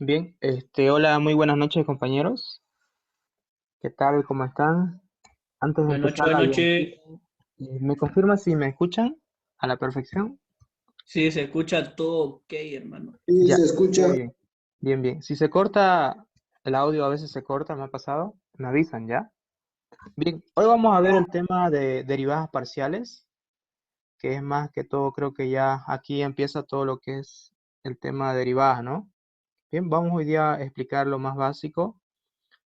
Bien, hola, muy buenas noches, compañeros. ¿Qué tal? ¿Cómo están? Antes de Buenas noches, empezar la buenas noches. diapositiva, ¿me confirma si me escuchan a la perfección? Sí, se escucha todo ok, hermano. Sí, Ya, se muy escucha. bien. Bien, bien. Si se corta el audio, a veces se corta, me ha pasado, me avisan ya. Bien, hoy vamos a ver el tema de derivadas parciales, que es más que todo, creo que ya aquí empieza todo lo que es el tema de derivadas, ¿no? Bien, vamos hoy día a explicar lo más básico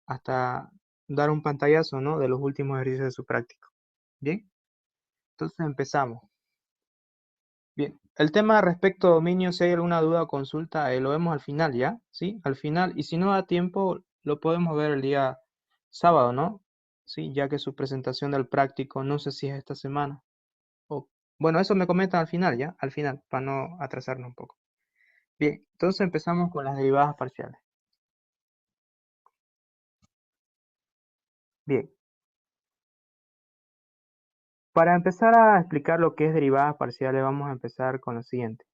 hasta dar un pantallazo, ¿no? De los últimos ejercicios de su práctico. Bien, entonces empezamos. Bien, el tema respecto a dominio, si hay alguna duda o consulta, lo vemos al final, ¿ya? ¿Sí? Al final, y si no da tiempo, lo podemos ver el día sábado, ¿no? Sí, ya que su presentación del práctico, no sé si es esta semana. O, bueno, eso me comentan al final, ¿ya? Al final, para no atrasarnos un poco. Bien, entonces empezamos con las derivadas parciales. Bien, para empezar a explicar lo que es derivadas parciales, vamos a empezar con lo siguiente.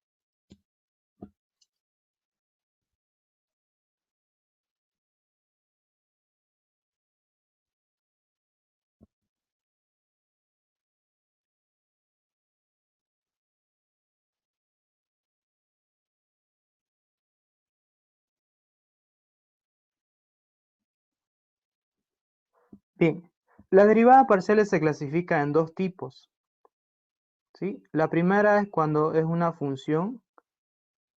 Bien, las derivadas parciales se clasifican en dos tipos, ¿sí? La primera es cuando es una función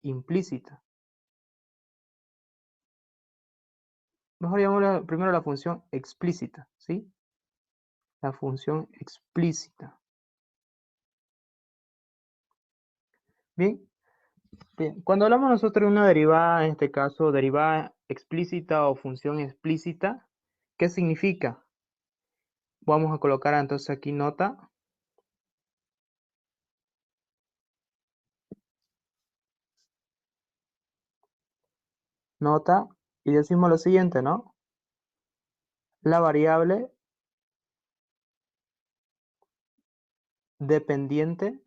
implícita. Mejor llamémosla primero la función explícita, ¿sí? La función explícita. Bien, bien. Cuando hablamos nosotros de una derivada, en este caso, derivada explícita o función explícita, ¿qué significa? Vamos a colocar entonces aquí nota. Nota, y decimos lo siguiente, ¿no? La variable dependiente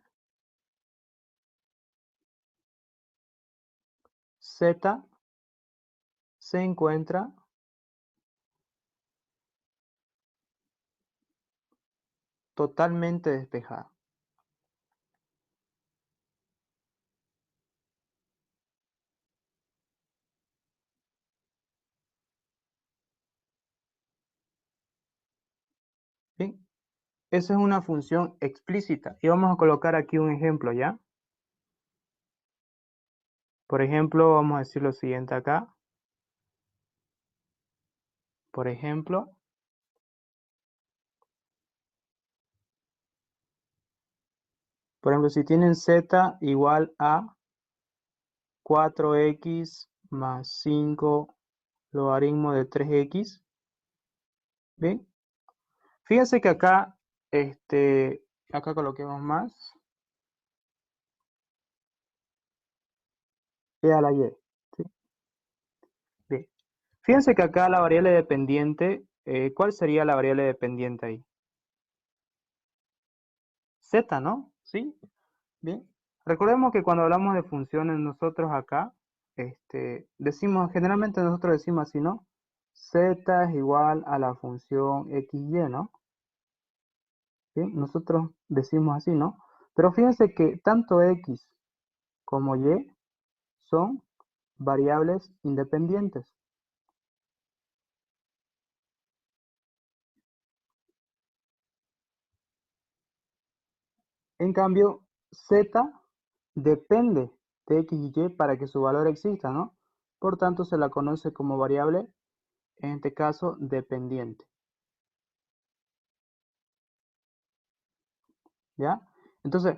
z se encuentra totalmente despejada. Bien, esa es una función explícita. Y vamos a colocar aquí un ejemplo, ¿ya? Por ejemplo, vamos a decir lo siguiente acá. Por ejemplo, si tienen z igual a 4x más 5 logaritmo de 3x. Bien, fíjense que acá, acá coloquemos más y a la y. ¿Sí? Bien, fíjense que acá la variable dependiente, ¿cuál sería la variable dependiente ahí? Z, ¿no? ¿Sí? Bien. Recordemos que cuando hablamos de funciones nosotros acá, decimos, generalmente nosotros decimos así, ¿no? Z es igual a la función XY, ¿no? Bien, nosotros decimos así, ¿no? Pero fíjense que tanto X como Y son variables independientes. En cambio, Z depende de X y Y para que su valor exista, ¿no? Por tanto, se la conoce como variable, en este caso, dependiente. ¿Ya? Entonces,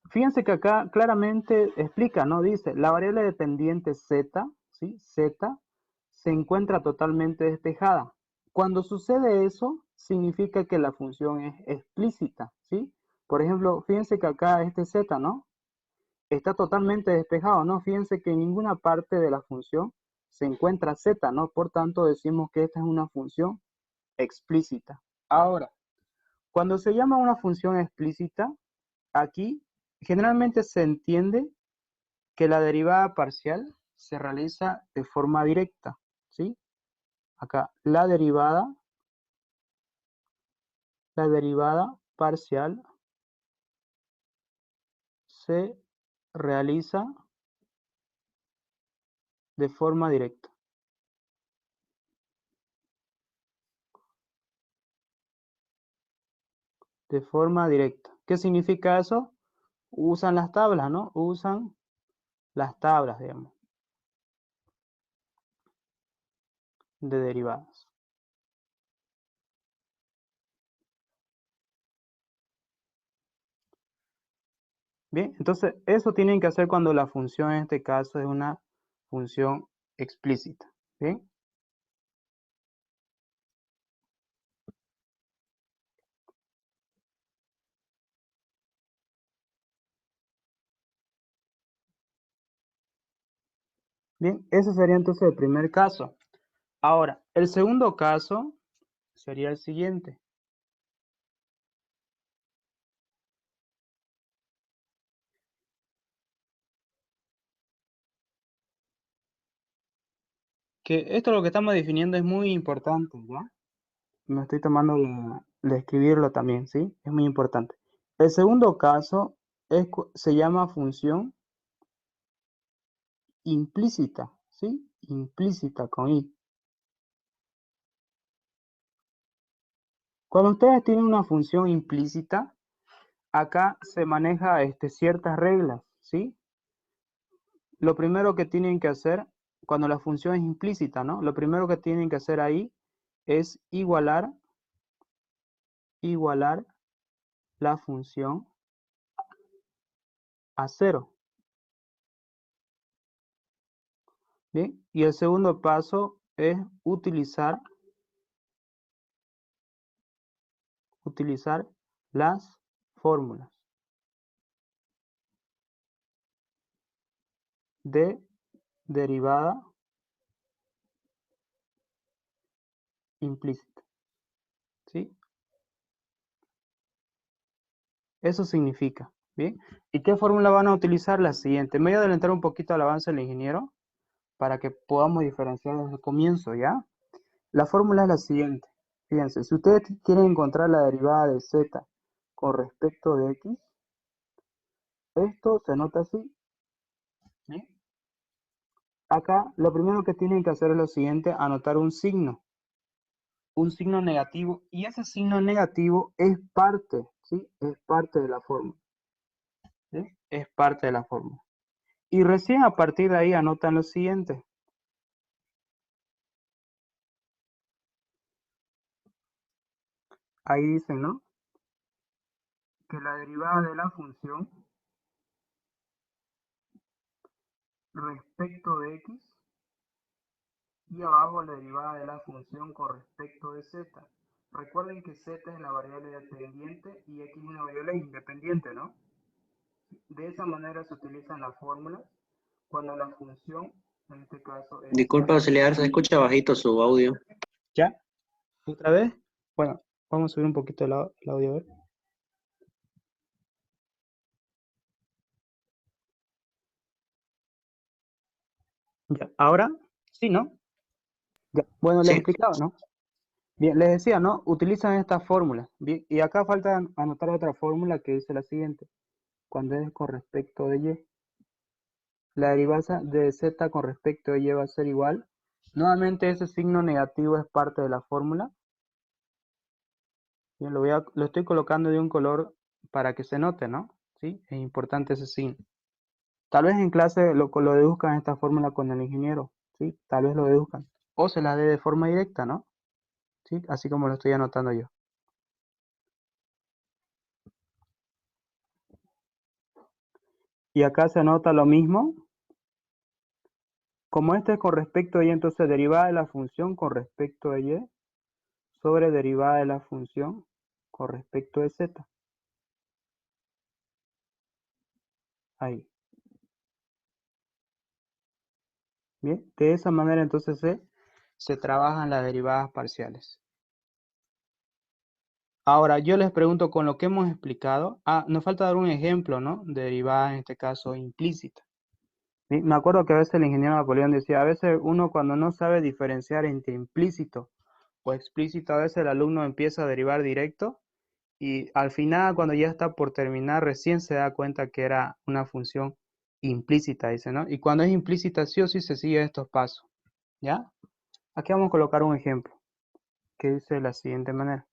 fíjense que acá claramente explica, ¿no? Dice, la variable dependiente Z, ¿sí? Z, se encuentra totalmente despejada. Cuando sucede eso, significa que la función es explícita, ¿sí? Por ejemplo, fíjense que acá este Z, ¿no? Está totalmente despejado, ¿no? Fíjense que en ninguna parte de la función se encuentra Z, ¿no? Por tanto, decimos que esta es una función explícita. Ahora, cuando se llama una función explícita, aquí generalmente se entiende que la derivada parcial se realiza de forma directa, ¿sí? Acá la derivada parcial se realiza de forma directa. De forma directa. ¿Qué significa eso? Usan las tablas, ¿no? Usan las tablas, digamos, de derivadas. Bien, entonces eso tienen que hacer cuando la función en este caso es una función explícita. Bien. Bien, ese sería entonces el primer caso. Ahora, el segundo caso sería el siguiente. Que esto lo que estamos definiendo es muy importante, ¿ya? Me estoy tomando de escribirlo también, ¿sí? Es muy importante. El segundo caso se llama función implícita, ¿sí? Implícita con I. Cuando ustedes tienen una función implícita, acá se maneja ciertas reglas, ¿sí? Lo primero que tienen que hacer cuando la función es implícita, ¿no? Lo primero que tienen que hacer ahí es igualar la función a 0. Bien, y el segundo paso es utilizar las fórmulas de derivada implícita, ¿sí? Eso significa, ¿bien? ¿Y qué fórmula van a utilizar? La siguiente. Me voy a adelantar un poquito al avance del ingeniero para que podamos diferenciar desde el comienzo, ¿ya? La fórmula es la siguiente. Fíjense, si ustedes quieren encontrar la derivada de z con respecto de x, esto se nota así, ¿sí? Acá lo primero que tienen que hacer es lo siguiente, anotar un signo negativo, y ese signo negativo es parte, ¿sí? Es parte de la fórmula, ¿sí? Es parte de la fórmula. Y recién a partir de ahí anotan lo siguiente. Ahí dicen, ¿no? Que la derivada de la función respecto de x y abajo la derivada de la función con respecto de z. Recuerden que z es la variable dependiente y x es una variable independiente, ¿no? De esa manera se utilizan las fórmulas cuando la función, en este caso, es... Disculpa, auxiliar, se escucha bajito su audio. ¿Ya? ¿Otra vez? Bueno, vamos a subir un poquito el audio, a ver. Ya, ahora, sí, ¿no? Ya. Bueno, les Sí, explicaba, ¿no? Bien, les decía, ¿no? Utilizan esta fórmula. Bien, y acá falta anotar otra fórmula que dice la siguiente. Cuando es con respecto de y, la derivada de z con respecto de y va a ser igual. Nuevamente ese signo negativo es parte de la fórmula. Bien, lo estoy colocando de un color para que se note, ¿no? Sí, es importante ese signo. Tal vez en clase lo deduzcan esta fórmula con el ingeniero, ¿sí? Tal vez lo deduzcan. O se la dé de forma directa, ¿no? ¿Sí? Así como lo estoy anotando yo. Y acá se anota lo mismo. Como este es con respecto a y, entonces derivada de la función con respecto a y sobre derivada de la función con respecto de z. Ahí. Bien, de esa manera entonces se trabajan las derivadas parciales. Ahora, yo les pregunto con lo que hemos explicado. Nos falta dar un ejemplo, ¿no? De derivada, en este caso, implícita. Me acuerdo que a veces el ingeniero Napoleón decía, a veces uno cuando no sabe diferenciar entre implícito o explícito, a veces el alumno empieza a derivar directo y al final, cuando ya está por terminar, recién se da cuenta que era una función implícita, dice, ¿no? Y cuando es implícita, sí o sí se sigue estos pasos, ¿ya? Aquí vamos a colocar un ejemplo que dice de la siguiente manera.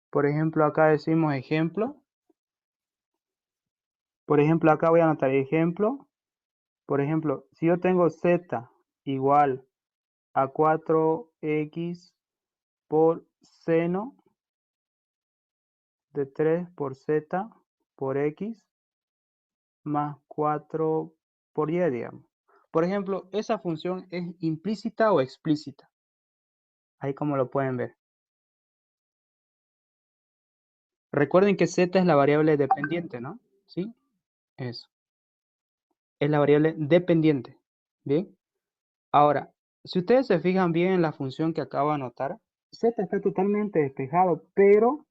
Por ejemplo, acá decimos ejemplo. Por ejemplo, acá voy a anotar ejemplo. Por ejemplo, si yo tengo z igual a 4x por seno de 3 por z por x más 4 por y, digamos. Por ejemplo, ¿esa función es implícita o explícita? Ahí como lo pueden ver. Recuerden que z es la variable dependiente, ¿no? ¿Sí? Eso. Es la variable dependiente. ¿Bien? Ahora, si ustedes se fijan bien en la función que acabo de anotar, z está totalmente despejado, pero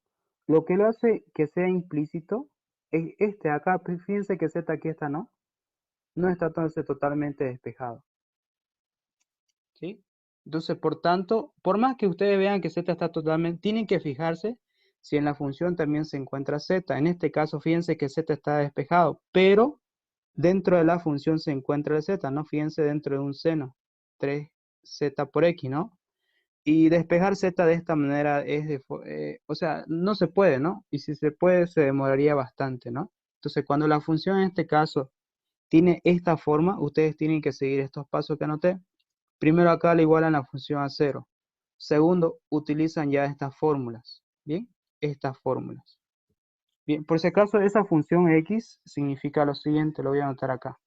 lo que lo hace que sea implícito es este acá. Fíjense que z aquí está, ¿no? No está entonces totalmente despejado. ¿Sí? Entonces, por tanto, por más que ustedes vean que z está totalmente, tienen que fijarse si en la función también se encuentra z. En este caso, fíjense que z está despejado, pero dentro de la función se encuentra el z, ¿no? Fíjense dentro de un seno, 3z por x, ¿no? Y despejar z de esta manera es o sea, no se puede, ¿no? Y si se puede, se demoraría bastante, ¿no? Entonces, cuando la función en este caso tiene esta forma, ustedes tienen que seguir estos pasos que anoté. Primero acá le igualan la función a 0. Segundo, utilizan ya estas fórmulas, ¿bien? Estas fórmulas. Bien, por si acaso esa función x significa lo siguiente, lo voy a anotar acá.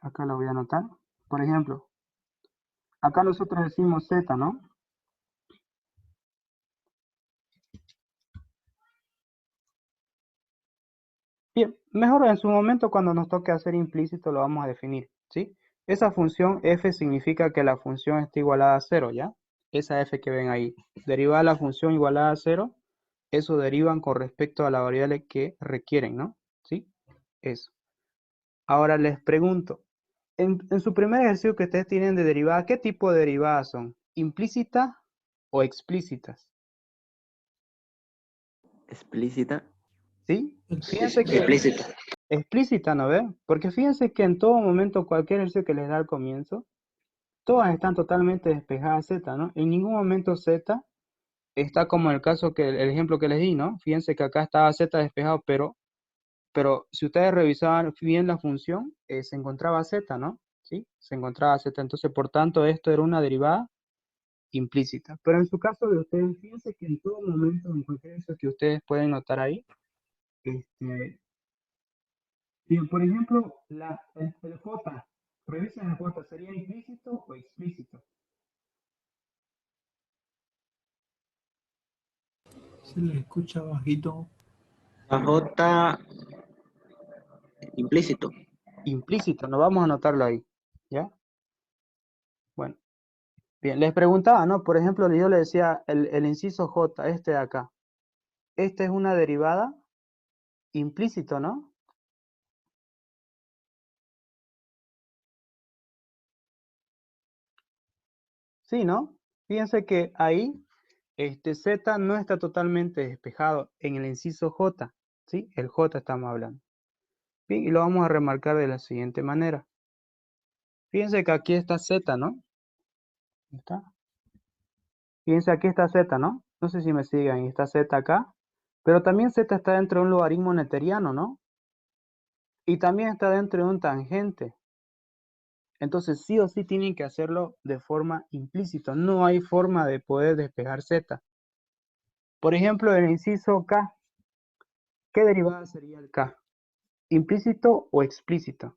Acá lo voy a anotar. Por ejemplo, acá nosotros decimos z, ¿no? Bien, mejor en su momento cuando nos toque hacer implícito lo vamos a definir, ¿sí? Esa función f significa que la función está igualada a 0, ¿ya? Esa f que ven ahí. Derivada la función igualada a 0, eso derivan con respecto a la variable que requieren, ¿no? ¿Sí? Eso. Ahora les pregunto, en su primer ejercicio que ustedes tienen de derivada, ¿qué tipo de derivadas son? ¿Implícitas o explícitas? Explícita. ¿Sí? Fíjense que Explícita. explícita, ¿no ve? Porque fíjense que en todo momento, cualquier ejercicio que les da al comienzo, todas están totalmente despejadas z, ¿no? En ningún momento z está como el caso que el ejemplo que les di, ¿no? Fíjense que acá estaba z despejado, pero si ustedes revisaban bien la función, se encontraba z, ¿no? ¿Sí? Se encontraba z, entonces por tanto esto era una derivada implícita. Pero en su caso de ustedes, fíjense que en todo momento, en cualquier ejercicio que ustedes pueden notar ahí, este, bien, por ejemplo, el J, revisen el J, ¿sería implícito o explícito? Se le escucha bajito. La J implícito. Implícito, no vamos a anotarlo ahí, ¿ya? Bueno, bien, les preguntaba, ¿no? Por ejemplo, yo le decía el inciso J, este de acá. Esta es una derivada implícito, ¿no? Sí, ¿no? Fíjense que ahí Z no está totalmente despejado en el inciso J, ¿sí? El J estamos hablando. Bien, y lo vamos a remarcar de la siguiente manera. Fíjense que aquí está Z, ¿no? ¿Está? Fíjense, aquí está Z, ¿no? No sé si me siguen, está Z acá. Pero también Z está dentro de un logaritmo neperiano, ¿no? Y también está dentro de un tangente. Entonces, sí o sí tienen que hacerlo de forma implícita. No hay forma de poder despejar Z. Por ejemplo, el inciso K. ¿Qué derivada sería el K? ¿Implícito o explícito?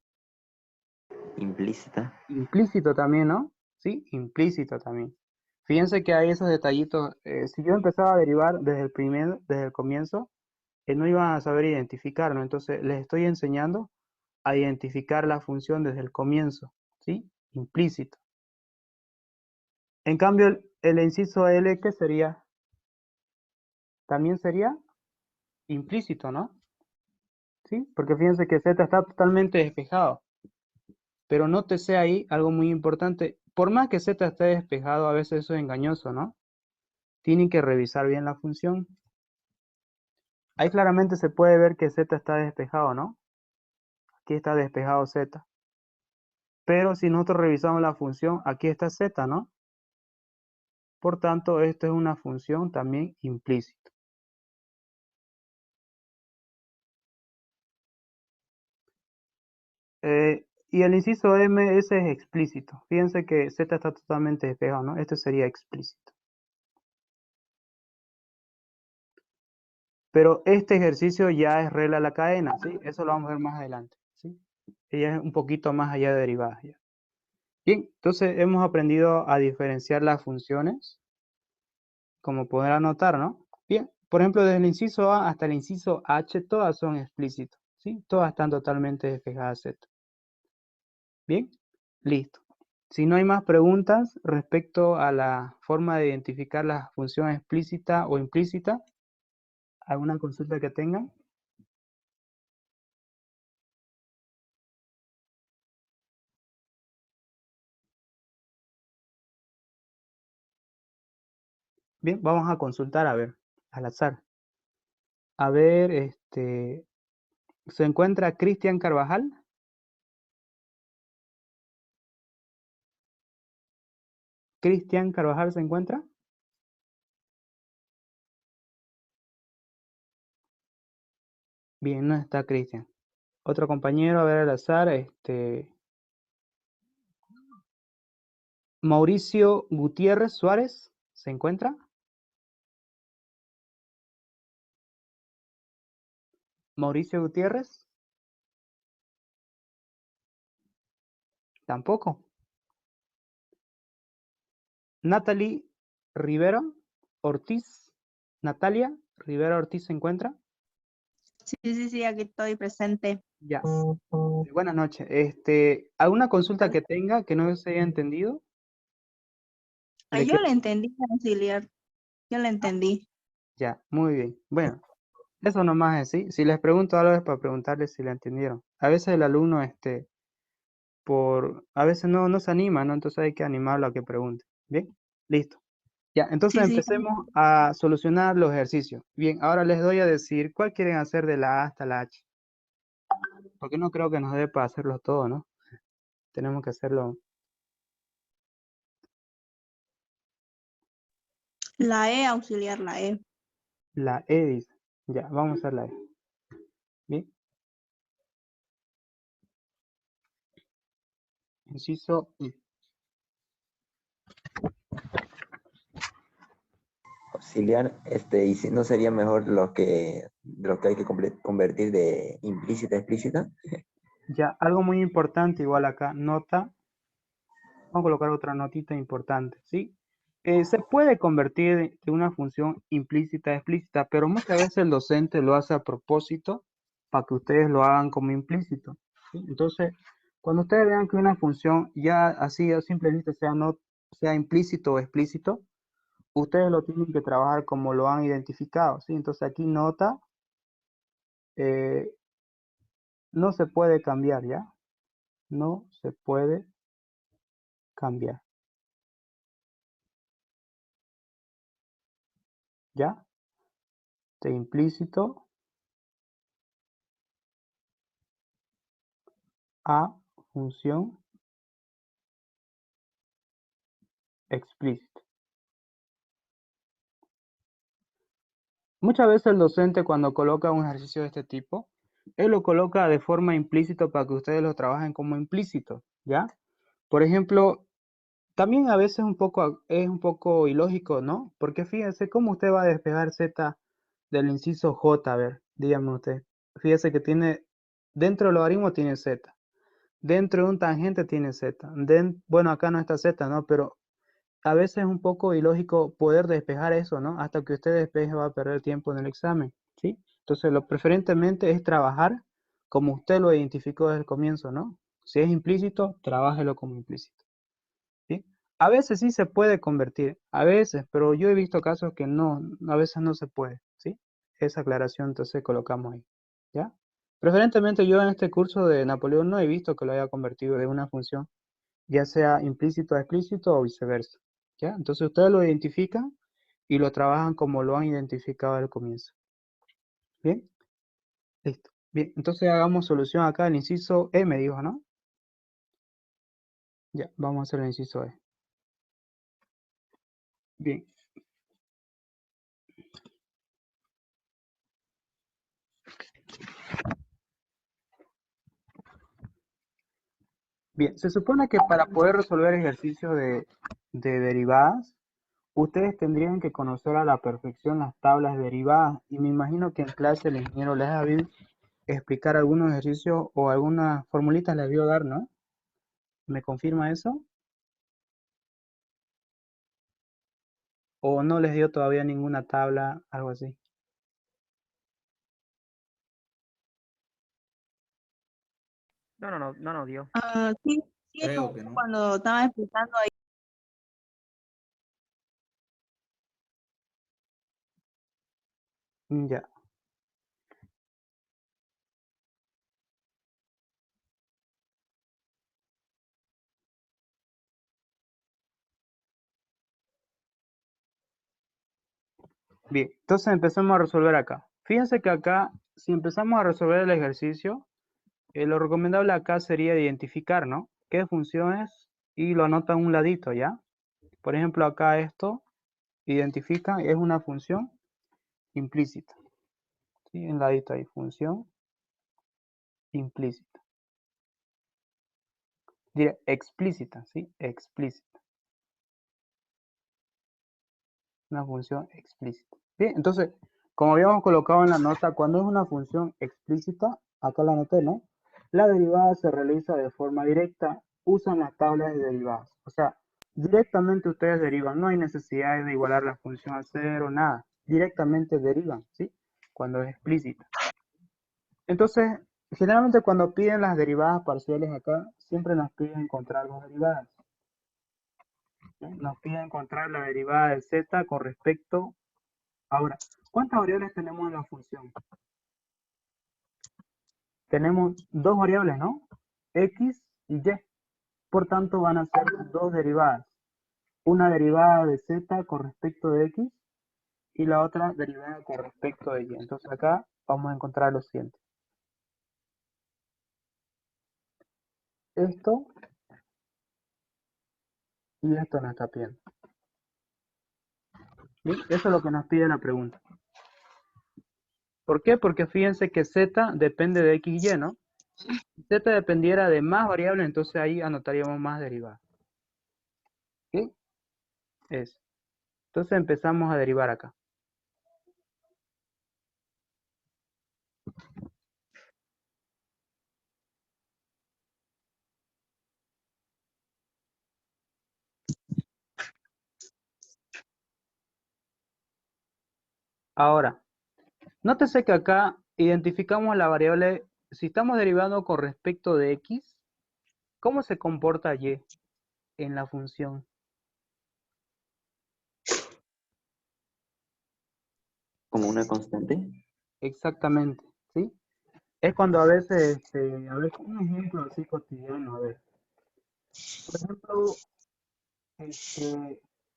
Implícita. Implícito también, ¿no? Sí, implícito también. Fíjense que hay esos detallitos. Si yo empezaba a derivar desde el comienzo, no iban a saber identificarlo. Entonces, les estoy enseñando a identificar la función desde el comienzo, ¿sí? Implícito. En cambio, el inciso L, ¿qué sería? también sería implícito, ¿no? ¿Sí? Porque fíjense que Z está totalmente despejado. Pero nótese ahí algo muy importante. Por más que Z esté despejado, a veces eso es engañoso, ¿no? Tienen que revisar bien la función. Ahí claramente se puede ver que Z está despejado, ¿no? Aquí está despejado Z. Pero si nosotros revisamos la función, aquí está Z, ¿no? Por tanto, esto es una función también implícita. Y el inciso M, ese es explícito. Fíjense que Z está totalmente despejado, ¿no? Este sería explícito. Pero este ejercicio ya es regla de la cadena, ¿sí? Eso lo vamos a ver más adelante, ¿sí? Ella es un poquito más allá de derivadas ya. Bien, entonces hemos aprendido a diferenciar las funciones, como poder anotar, ¿no? Bien, por ejemplo, desde el inciso A hasta el inciso H, todas son explícitos, ¿sí? Todas están totalmente despejadas Z. Bien, listo. Si no hay más preguntas respecto a la forma de identificar la función explícita o implícita, ¿alguna consulta que tengan? Bien, vamos a consultar, a ver, al azar. A ver, ¿se encuentra Cristian Carvajal? ¿Cristian Carvajal se encuentra? Bien, no está Cristian. Otro compañero, a ver al azar, Mauricio Gutiérrez Suárez, ¿se encuentra? Mauricio Gutiérrez, tampoco. Natalie Rivera Ortiz, Natalia Rivera Ortiz se encuentra. Sí, aquí estoy presente. Ya. Buenas noches. ¿Alguna consulta que tenga que no se haya entendido? ¿Le Yo quedó? le entendí, auxiliar. Yo le entendí. Ya, muy bien. Bueno, eso nomás es así. Si les pregunto algo es para preguntarles si la entendieron. A veces el alumno, a veces no se anima, ¿no? Entonces hay que animarlo a que pregunte. Bien, listo. Ya, entonces Sí. empecemos a solucionar los ejercicios. Bien, ahora les doy a decir cuál quieren hacer de la A hasta la H. Porque no creo que nos dé para hacerlo todo, ¿no? Tenemos que hacerlo. La E, auxiliar, la E. La E dice. Ya, vamos a hacer la E. Bien. Inciso E. Auxiliar, y si no sería mejor lo que hay que convertir de implícita a explícita. Ya, algo muy importante, igual acá, nota. Vamos a colocar otra notita importante, ¿sí? Se puede convertir de una función implícita a explícita, pero muchas veces el docente lo hace a propósito para que ustedes lo hagan como implícito, ¿sí? Entonces, cuando ustedes vean que una función ya así a simple vista sea implícito o explícito, ustedes lo tienen que trabajar como lo han identificado, ¿sí? Entonces aquí nota, eh, no se puede cambiar, ¿ya? No se puede cambiar, ¿ya? De implícito a función explícita. Muchas veces el docente cuando coloca un ejercicio de este tipo, él lo coloca de forma implícita para que ustedes lo trabajen como implícito, ¿ya? Por ejemplo, también a veces es un poco ilógico, ¿no? Porque fíjense cómo usted va a despejar Z del inciso J, a ver, dígame usted. Fíjese que dentro del logaritmo tiene Z, dentro de un tangente tiene Z, bueno, acá no está Z, ¿no? Pero a veces es un poco ilógico poder despejar eso, ¿no? Hasta que usted despeje va a perder tiempo en el examen, ¿sí? Entonces, lo preferentemente es trabajar como usted lo identificó desde el comienzo, ¿no? Si es implícito, trabájelo como implícito, ¿sí? A veces sí se puede convertir, a veces, pero yo he visto casos que no, a veces no se puede, ¿sí? Esa aclaración entonces colocamos ahí, ¿ya? Preferentemente yo en este curso de Napoleón no he visto que lo haya convertido de una función, ya sea implícito a explícito o viceversa, ¿ya? Entonces ustedes lo identifican y lo trabajan como lo han identificado al comienzo. ¿Bien? Listo. Bien, entonces hagamos solución acá, el inciso E me dijo, ¿no? Ya, vamos a hacer el inciso E. Bien. Bien, se supone que para poder resolver ejercicios de derivadas, ustedes tendrían que conocer a la perfección las tablas derivadas y me imagino que en clase el ingeniero les ha debido explicar algunos ejercicios o algunas formulitas les debió dar, ¿no? ¿Me confirma eso? ¿O no les dio todavía ninguna tabla, algo así? No nos dio. Ah, sí, sí, Creo que no. cuando estaba explicando ahí. Ya. Bien, entonces empecemos a resolver acá. Fíjense que acá, si empezamos a resolver el ejercicio, lo recomendable acá sería identificar, ¿no? ¿Qué función es? Y lo anotan a un ladito, ¿ya? Por ejemplo, acá esto, identifica, es una función implícita. ¿Sí? En ladito ahí, función implícita. Diré explícita, ¿sí? Explícita. Una función explícita. Bien, entonces, como habíamos colocado en la nota, cuando es una función explícita, acá la anoté, ¿no? La derivada se realiza de forma directa, usan las tablas de derivadas. O sea, directamente ustedes derivan, no hay necesidad de igualar la función a cero, nada. Directamente derivan, ¿sí? Cuando es explícita. Entonces, generalmente cuando piden las derivadas parciales acá, siempre nos piden encontrar las derivadas. ¿Sí? Nos piden encontrar la derivada de z con respecto. Ahora, ¿cuántas variables tenemos en la función? Tenemos dos variables, ¿no? X y Y. Por tanto, van a ser dos derivadas. Una derivada de Z con respecto de X y la otra derivada con respecto de Y. Entonces acá vamos a encontrar lo siguiente. Esto y esto nos está pidiendo. ¿Bien? Eso es lo que nos pide la pregunta. ¿Por qué? Porque fíjense que Z depende de X y Y, ¿no? Si Z dependiera de más variables, entonces ahí anotaríamos más derivadas. ¿Sí? Eso. Entonces empezamos a derivar acá. Ahora, nótese que acá identificamos la variable, si estamos derivando con respecto de X, ¿cómo se comporta Y en la función? Como una constante. Exactamente, ¿sí? Es cuando a veces, a ver, un ejemplo así cotidiano, a ver.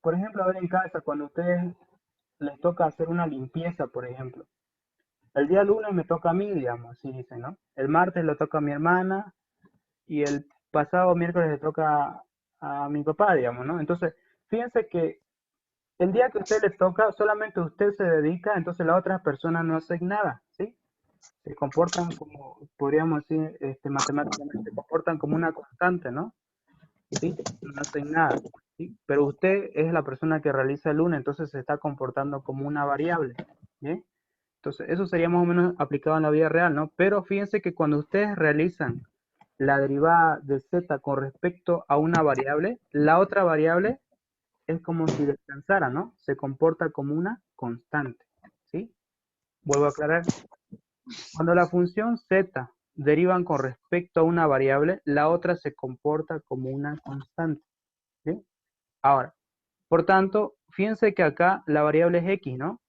Por ejemplo, a ver en casa, cuando a ustedes les toca hacer una limpieza, por ejemplo. El día lunes me toca a mí, digamos, así dicen, ¿no? El martes le toca a mi hermana y el pasado miércoles le toca a mi papá, digamos, ¿no? Entonces, fíjense que el día que a usted le toca, solamente usted se dedica, entonces las otras personas no hacen nada, ¿sí? Se comportan como, podríamos decir, matemáticamente, se comportan como una constante, ¿no? ¿Sí? No hacen nada, ¿sí? Pero usted es la persona que realiza el lunes, entonces se está comportando como una variable, ¿bien? Entonces, eso sería más o menos aplicado en la vida real, ¿no? Pero fíjense que cuando ustedes realizan la derivada de z con respecto a una variable, la otra variable es como si descansara, ¿no? Se comporta como una constante, ¿sí? Vuelvo a aclarar. Cuando la función z derivan con respecto a una variable, la otra se comporta como una constante, ¿sí? Ahora, por tanto, fíjense que acá la variable es x, ¿no?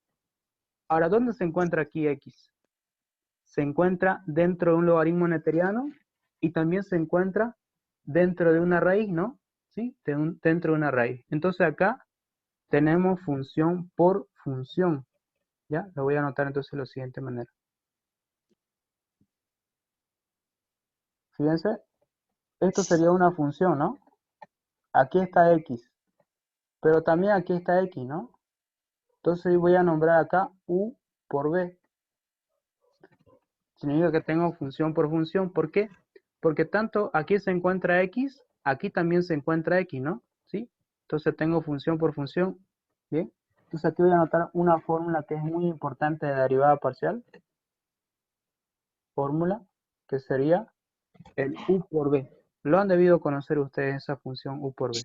Ahora, ¿dónde se encuentra aquí x? Se encuentra dentro de un logaritmo neperiano y también se encuentra dentro de una raíz, ¿no? ¿Sí? Dentro de una raíz. Entonces acá tenemos función por función. ¿Ya? Lo voy a anotar entonces de la siguiente manera. Fíjense, esto sería una función, ¿no? Aquí está x, pero también aquí está x, ¿no? Entonces voy a nombrar acá u por b. Significa que tengo función por función. ¿Por qué? Porque tanto aquí se encuentra x, aquí también se encuentra x, ¿no? ¿Sí? Entonces tengo función por función. ¿Bien? Entonces aquí voy a anotar una fórmula que es muy importante de derivada parcial. Fórmula que sería el u por b. Lo han debido conocer ustedes esa función u por b.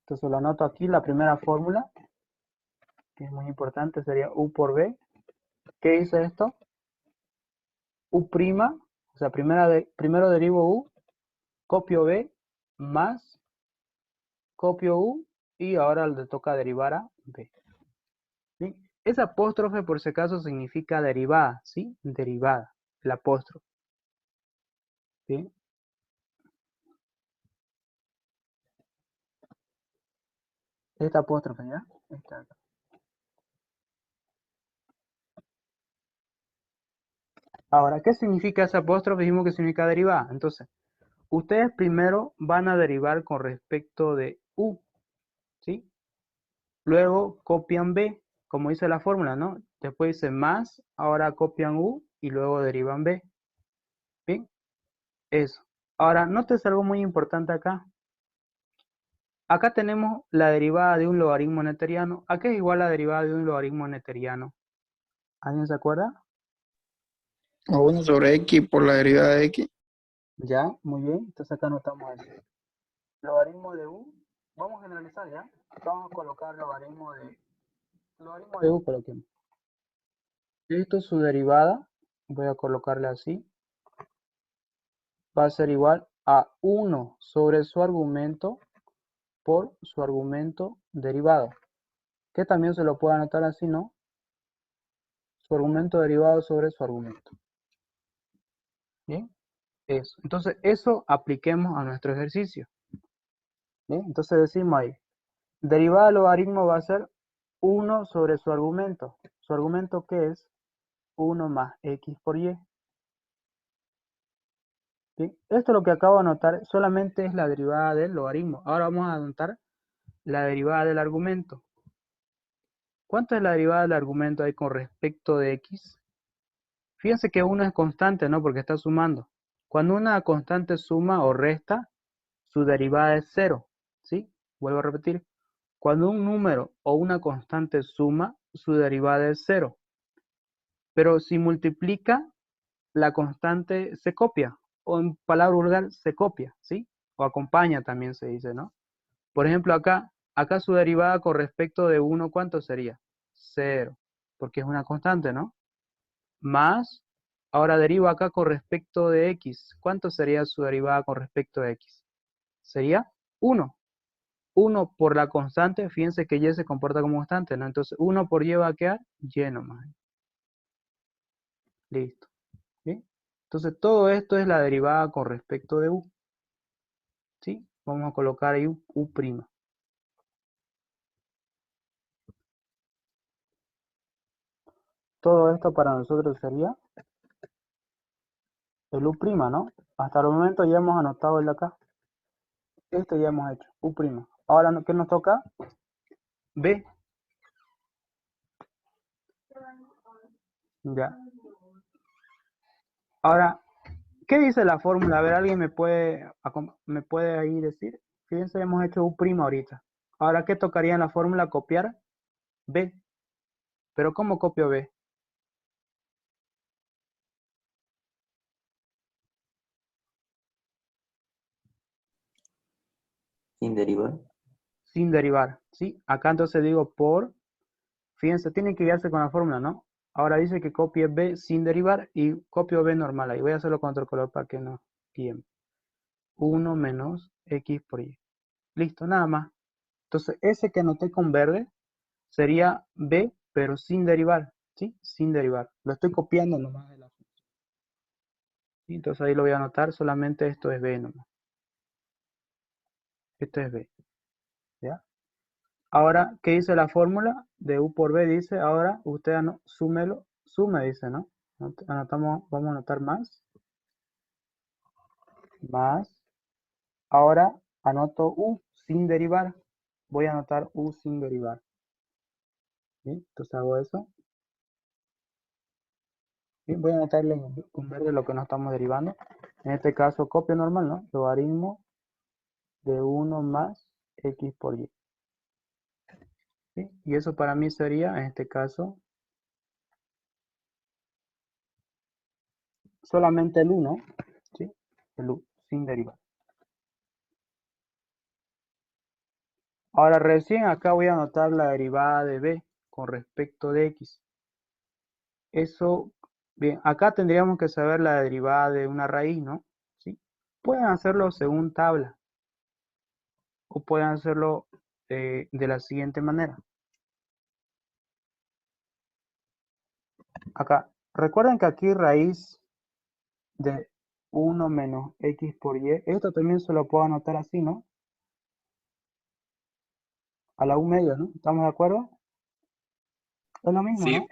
Entonces lo anoto aquí, la primera fórmula, que es muy importante, sería u por b. ¿Qué dice esto? U', o sea, primero derivo u, copio b, más copio u, y ahora le toca derivar a b. ¿Sí? Esa apóstrofe, por si acaso, significa derivada, ¿sí? Derivada, el apóstrofe. ¿Sí? Esta apóstrofe, ¿ya? Esta. Ahora, ¿qué significa esa apóstrofe? Dijimos que significa derivada. Entonces, ustedes primero van a derivar con respecto de u, ¿sí? Luego copian b, como dice la fórmula, ¿no? Después dice más, ahora copian u y luego derivan b. ¿Bien? Eso. Ahora, notes algo muy importante acá. Acá tenemos la derivada de un logaritmo neperiano. ¿A qué es igual la derivada de un logaritmo neperiano? ¿Alguien se acuerda? A 1 sobre x por la derivada de x. Ya, muy bien. Entonces acá anotamos eso. Logaritmo de u. Vamos a generalizar, ¿ya? Vamos a colocar logaritmo de u, coloquemos. Esto es su derivada. Voy a colocarle así. Va a ser igual a 1 sobre su argumento por su argumento derivado. Que también se lo puedo anotar así, ¿no? Su argumento derivado sobre su argumento. ¿Bien? Eso. Entonces, eso apliquemos a nuestro ejercicio. ¿Bien? Entonces decimos ahí, derivada del logaritmo va a ser 1 sobre su argumento. ¿Su argumento qué es? 1 más x por y. ¿Bien? Esto lo que acabo de anotar solamente es la derivada del logaritmo. Ahora vamos a anotar la derivada del argumento. ¿Cuánto es la derivada del argumento ahí con respecto de x? Fíjense que 1 es constante, ¿no? Porque está sumando. Cuando una constante suma o resta, su derivada es 0, ¿sí? Vuelvo a repetir. Cuando un número o una constante suma, su derivada es 0. Pero si multiplica, la constante se copia. O en palabra vulgar, se copia, ¿sí? O acompaña también se dice, ¿no? Por ejemplo, acá su derivada con respecto de 1, ¿cuánto sería? 0, porque es una constante, ¿no? Más, ahora derivo acá con respecto de x. ¿Cuánto sería su derivada con respecto de x? Sería 1. 1 por la constante, fíjense que y se comporta como constante, ¿no? Entonces 1 por y va a quedar y nomás. Listo. ¿Bien? Entonces todo esto es la derivada con respecto de u. ¿Sí? Vamos a colocar ahí u'. Todo esto para nosotros sería el u', ¿no? Hasta el momento ya hemos anotado el de acá. Esto ya hemos hecho, u'. Ahora, ¿qué nos toca? B. Ya. Ahora, ¿qué dice la fórmula? A ver, ¿alguien me puede ahí decir? Fíjense, hemos hecho u' ahorita. Ahora, ¿qué tocaría en la fórmula? Copiar B. ¿Pero cómo copio B? Sin derivar. Sin derivar, ¿sí? Acá entonces digo por, fíjense, tienen que guiarse con la fórmula, ¿no? Ahora dice que copie B sin derivar y copio B normal. Ahí voy a hacerlo con otro color para que no guíen. 1 menos x por y. Listo, nada más. Entonces, ese que anoté con verde sería b, pero sin derivar, ¿sí? Sin derivar. Lo estoy copiando nomás de la función. ¿Sí? Entonces ahí lo voy a anotar, solamente esto es b nomás. Esto es b, ¿ya? Ahora, ¿qué dice la fórmula? De u por b dice, ahora usted súmelo, sume dice, ¿no? Anotamos, vamos a anotar más. Ahora anoto u sin derivar. Voy a anotar u sin derivar. ¿Sí? Entonces hago eso. ¿Sí? Voy a anotarle con verde lo que no estamos derivando. En este caso, copia normal, ¿no? Logaritmo de 1 más x por y. ¿Sí? Y eso para mí sería, en este caso, solamente el 1, ¿sí? El u sin derivar. Ahora recién acá voy a anotar la derivada de b con respecto de x. Eso, bien, acá tendríamos que saber la derivada de una raíz, ¿no? ¿Sí? Pueden hacerlo según tabla o pueden hacerlo de la siguiente manera. Acá, recuerden que aquí raíz de 1 menos x por y, esto también se lo puedo anotar así, ¿no? A la u medio, ¿no? ¿Estamos de acuerdo? Es lo mismo, Sí, ¿no?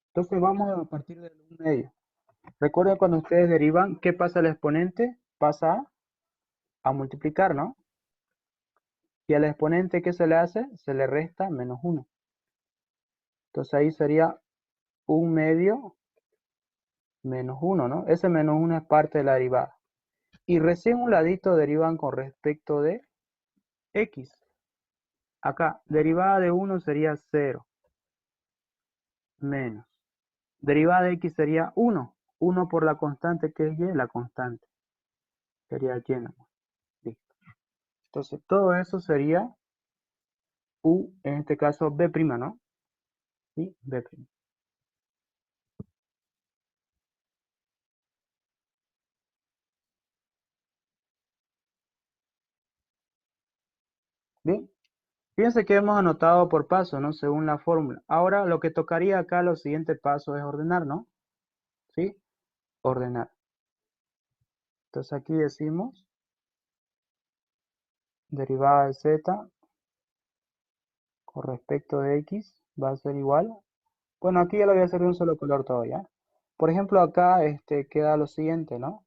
Entonces vamos a partir del u medio. Recuerden cuando ustedes derivan, ¿qué pasa al exponente? Pasa a multiplicar, ¿no? Y al exponente, ¿qué se le hace? Se le resta menos 1. Entonces ahí sería un medio menos 1, ¿no? Ese menos 1 es parte de la derivada. Y recién un ladito derivan con respecto de x. Acá, derivada de 1 sería 0. Menos. Derivada de x sería 1. 1 por la constante que es y, la constante. Sería y, ¿no? Listo. Entonces todo eso sería u, en este caso b', ¿no? ¿Sí? B'. Bien. Fíjense que hemos anotado por paso, ¿no? Según la fórmula. Ahora lo que tocaría acá, los siguientes pasos es ordenar, ¿no? ¿Sí? Ordenar. Entonces aquí decimos derivada de z con respecto de x va a ser igual. Bueno, aquí ya lo voy a hacer de un solo color todavía. Por ejemplo, acá queda lo siguiente, ¿no?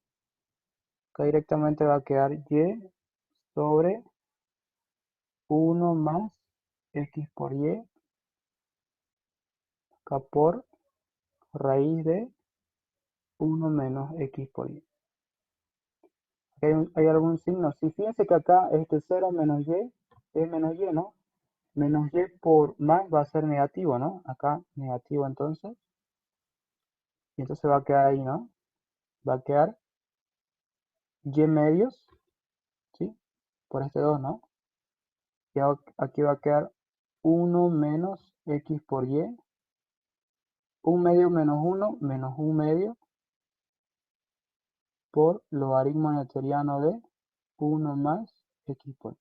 Acá directamente va a quedar y sobre 1 más x por y, acá por raíz de 1 menos x por y. ¿Hay algún signo? Si fíjense que acá 0 menos y es menos y, ¿no? Menos y por más va a ser negativo, ¿no? Acá negativo entonces. Y entonces va a quedar ahí, ¿no? Va a quedar y medios, ¿sí? Por este 2, ¿no? Y aquí va a quedar 1 menos x por y. 1 medio menos 1 menos 1 medio por logaritmo newtoniano de 1 más x por y.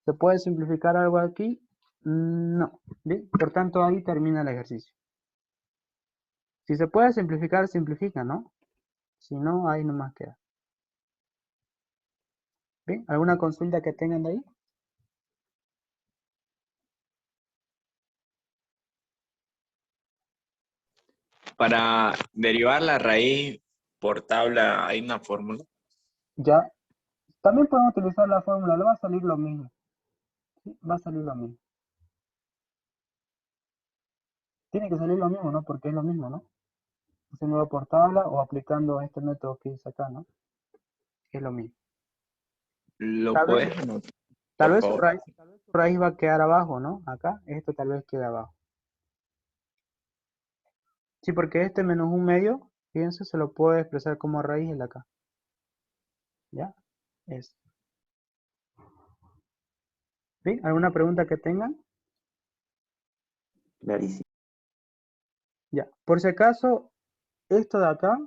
¿Se puede simplificar algo aquí? No. ¿Bien? Por tanto, ahí termina el ejercicio. Si se puede simplificar, simplifica, ¿no? Si no, ahí nomás queda. ¿Bien? ¿Alguna consulta que tengan de ahí? para derivar la raíz por tabla hay una fórmula. Ya. También podemos utilizar la fórmula, le va a salir lo mismo. ¿Sí? Va a salir lo mismo. Tiene que salir lo mismo, ¿no? Porque es lo mismo, ¿no? Haciéndolo por tabla o aplicando este método que dice acá, ¿no? Es lo mismo. ¿Lo Tal vez, puedes anotar, tal por vez favor? su raíz va a quedar abajo, ¿no? Acá, esto tal vez quede abajo. Sí, porque este menos un medio, fíjense, se lo puede expresar como raíz el acá. ¿Ya? Es. ¿Sí? ¿Alguna pregunta que tengan? Clarísimo. Ya. Por si acaso, esto de acá,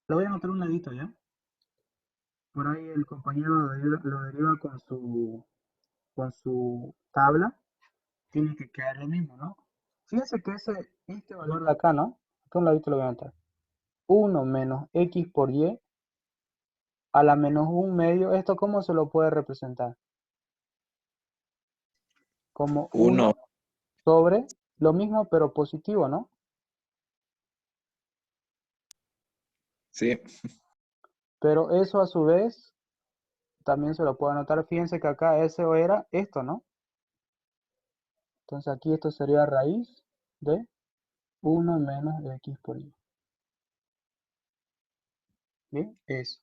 lo voy a anotar un ladito, ¿ya? por ahí el compañero lo deriva con su tabla, tiene que quedar lo mismo, ¿no? Fíjense que este valor de acá, ¿no? Acá a un ladito lo voy a anotar. 1 menos x por y a la menos 1 medio, ¿esto cómo se lo puede representar? Como 1, 1 sobre lo mismo pero positivo, ¿no? sí, Pero eso a su vez también se lo puedo anotar. Fíjense que acá eso era esto, ¿no? Entonces aquí esto sería raíz de 1 menos x por y. Bien, eso.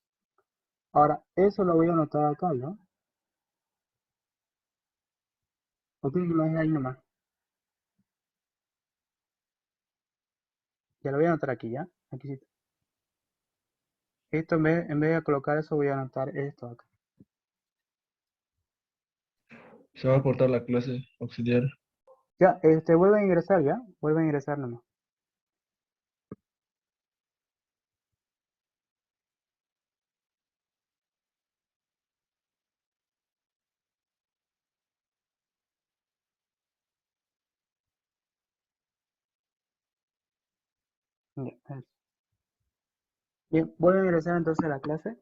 Ahora, eso lo voy a anotar acá, ¿no? ¿O quieren que lo deje ahí nomás? Ya lo voy a anotar aquí, ¿ya? Aquí sí. Esto en vez de colocar eso, voy a anotar esto acá. Se va a cortar la clase auxiliar. Ya, vuelven a ingresar, ¿ya? Vuelven a ingresar nomás. Ya, eso. Bien, vuelven a ingresar entonces a la clase.